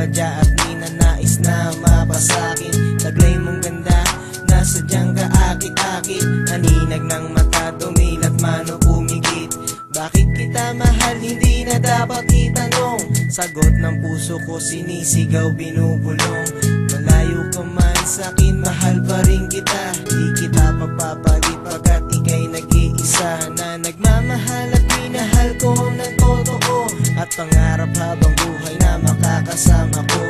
badya at ninanais na mapasakin. Taglay mong ganda na sadyang kaakit-akit, aninag ng mata, dumilat man o umigit. Bakit kita mahal, hindi na dapat itanong. Sagot ng puso ko, sinisigaw, binubulong. Malayo ka man sa'kin, mahal pa rin kita. Di kita papapalit pagkat ika'y nag-iisa na nagmamahal at minahal ko ng totoo. At pangarap habang buhay na makakasama ko.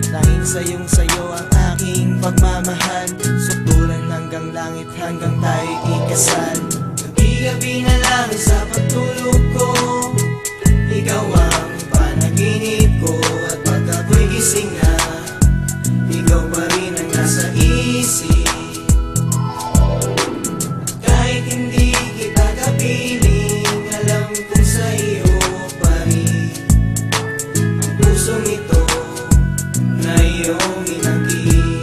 Dahil sayo ang aking pagmamahal, sukdulan hanggang langit hanggang tayo'y ikasal. Gabi-gabi na lang sa pagtulog ko, ikaw ang panaginip ko. At pag ako'y gising na, ikaw pa rin ang nasa isip. Kahit hindi kita kapiling, alam kong sa'yo pa rin ang pusong ito na iyong inangkin.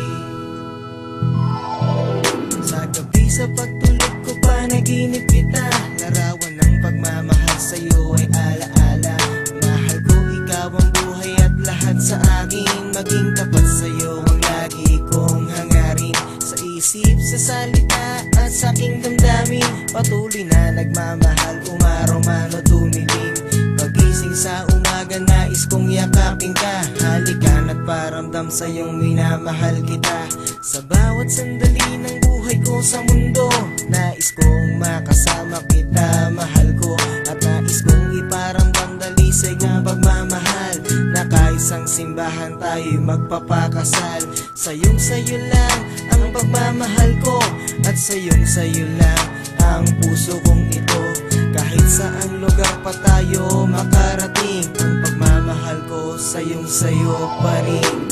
Sa gabi sa pagtulog ko, panaginip kita. Larawan ng pagmamahal sa'yo ay alaala. Mahal ko, ikaw ang buhay at lahat sa akin. Maging tapat sa'yo ang lagi kong hangarin. Sa isip, sa salita at sa aking damdamin, patuloy na nagmamahal, umaraw man o dumilim. Pagising sa umaga, nais kong yakapin ka. Halikan at paramdam sa'yong minamahal kita. Sa bawat sandali ng buhay ko sa mundo, nais kong makasama kita, mahal ko. At nais kong iparamdam dalisay ng pagmamahal, na kahit isang simbahan tayo'y magpapakasal. Sayo lang ang pagmamahal ko, at sayo lang ang puso kong ito. Kahit saan lugar pa tayo makarating, ang pagmamahal ko sayo pa rin.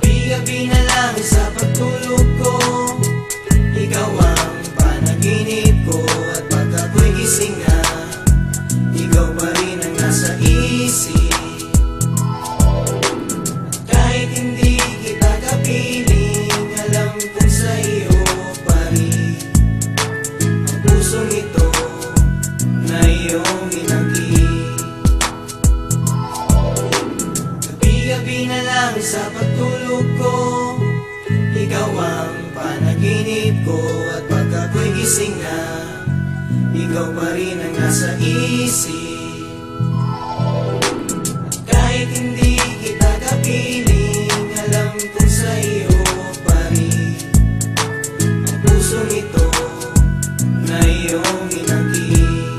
Gabi-gabi na lang sa pagtulog ko, ikaw ang panaginip ko. At pag ako'y gising na, ikaw pa rin ang nasa isip. Kahit hindi kita kapiling, alam kong sa'yo pa rin ang pusong ito na iyong inangkin. Gabi-gabi na lang sa pagtulog ko, ikaw ang panaginip ko. At pag ako'y gising na, ikaw pa rin ang nasa isip. Kahit hindi kita kapiling, alam kong sa'yo pa rin ang pusong ito na iyong inangkin.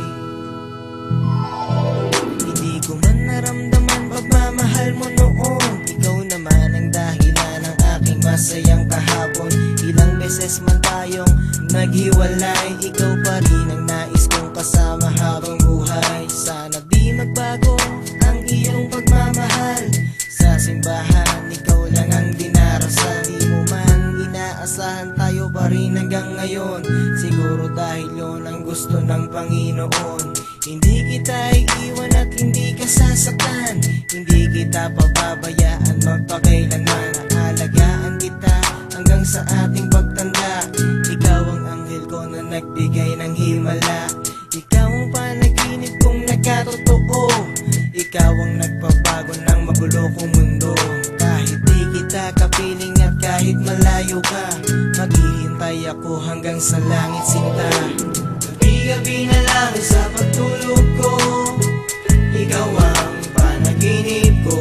Hindi ko man naramdaman pagmamahal mo noon, ikaw naman ang dahilan ng aking masayang kahapon. Ilang beses man tayong naghiwalay, ikaw pa rin ang nais kong kasama habang buhay. Sana di magbago ang iyong pagmamahal. Sa simbahan, ikaw lang ang dinarasal. Di mo man inaasahan, tayo pa rin hanggang ngayon. Siguro dahil yun ang gusto ng Panginoon. Hindi kita iiwan at hindi ka sasaktan. Hindi kita pababayaan magpakailanman. Aalagaan kita hanggang sa ating pagtanda. Ikaw ang anghel ko na nagbigay ng himala. Ikaw ang panaginip kong nagkatotoo. Ikaw ang nagpabago ng magulo kong mundo. Kahit di kita kapiling at kahit malayo ka, maghihintay ako hanggang sa langit, sinta. Gabi-gabi na lang sa pagtulog ko, ikaw ang panaginip ko.